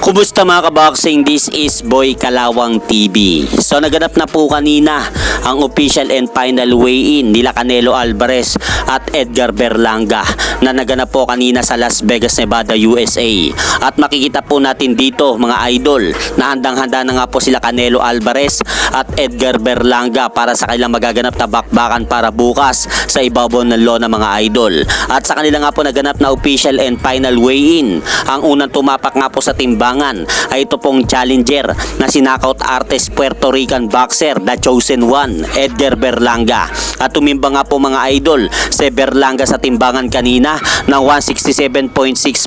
Kumusta mga kaboxing? This is Boy Kalawang TV. So naganap na po kanina ang official and final weigh-in nila Canelo Alvarez at Edgar Berlanga na naganap po kanina sa Las Vegas, Nevada, USA. At makikita po natin dito mga idol na handang-handa na nga po sila Canelo Alvarez at Edgar Berlanga para sa kanilang magaganap na bakbakan para bukas sa ibabaw ng lona mga idol. At sa kanila nga po naganap na official and final weigh-in, ang unang tumapak nga po sa timbangan ay ito pong challenger na si knockout artist Puerto Rican boxer, the chosen one, Edgar Berlanga. At tumimbang nga po mga idol si Berlanga sa timbangan kanina ng 167.6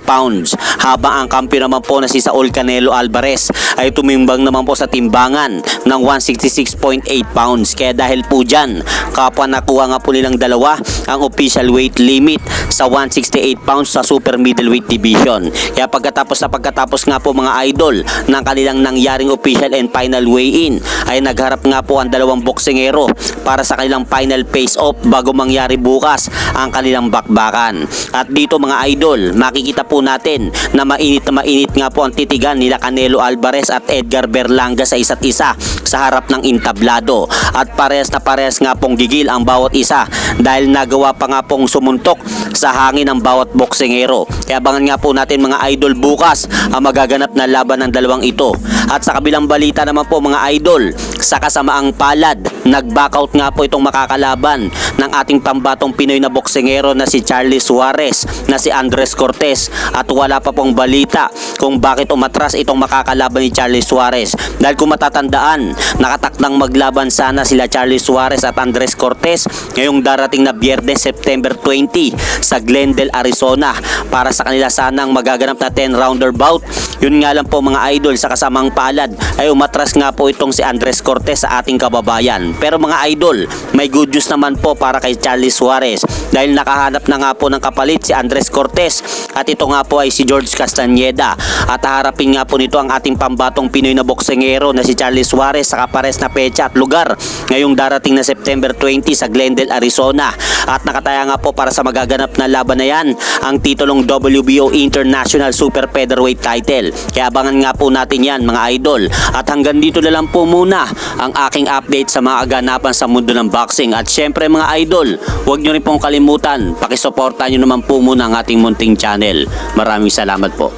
pounds, habang ang kampiyon naman po na si Saul Canelo Alvarez ay tumimbang naman po sa timbangan ng 166.8 pounds. Kaya dahil po dyan, kapwa nakuha nga po nilang dalawa ang official weight limit sa 168 pounds sa super middleweight division. Kaya pagkatapos nga po mga idol ng kanilang nangyaring official and final weigh-in ay nagharap nga po ang dalawang boksingero para sa kanilang final face-off bago mangyari bukas ang kanilang bakbakan. At dito mga idol, makikita po natin na mainit nga po ang titigan nila Canelo Alvarez at Edgar Berlanga sa isa't isa sa harap ng entablado. At parehas nga pong gigil ang bawat isa dahil nagawa pa nga pong sumuntok sa hangin ng bawat boksingero. Kaya abangan nga po natin mga idol bukas ang magaganap na laban ng dalawang ito. At sa kabilang balita naman po mga idol, sa kasamaang palad, nag-backout nga po itong makakalaban ng ating pambatong Pinoy na boksingero na si Charlie Suarez, na si Andres Cortez, at wala pa pong balita kung bakit umatras itong makakalaban ni Charlie Suarez. Dahil kung matatandaan, nakatakdang maglaban sana sila Charlie Suarez at Andres Cortez ngayong darating na Biyernes, September 20 sa Glendale, Arizona, para sa kanila sanang magaganap na 10-rounder bout. Yun nga lang po mga idol, sa kasamang palad ay umatras nga po itong si Andres Cortez sa ating kababayan. Pero mga idol, may good news naman po para kay Charlie Suarez dahil nakahanap na nga po ng kapalit si Andres Cortez, at ito nga po ay si George Castañeda. At haharapin nga po nito ang ating pambatong Pinoy na boksingero na si Charlie Suarez sa kapares na petsa at lugar ngayong darating na September 20 sa Glendale, Arizona. At nakataya nga po para sa magaganap na laban na yan ang titulong WBO International Super Featherweight title. Kaya abangan nga po natin yan mga idol. At hanggang dito na lang po muna ang aking update sa mga aganapan sa mundo ng boxing. At syempre mga idol, huwag nyo rin pong kalimutan, pakisuporta nyo naman po muna ang ating munting channel. Maraming salamat po.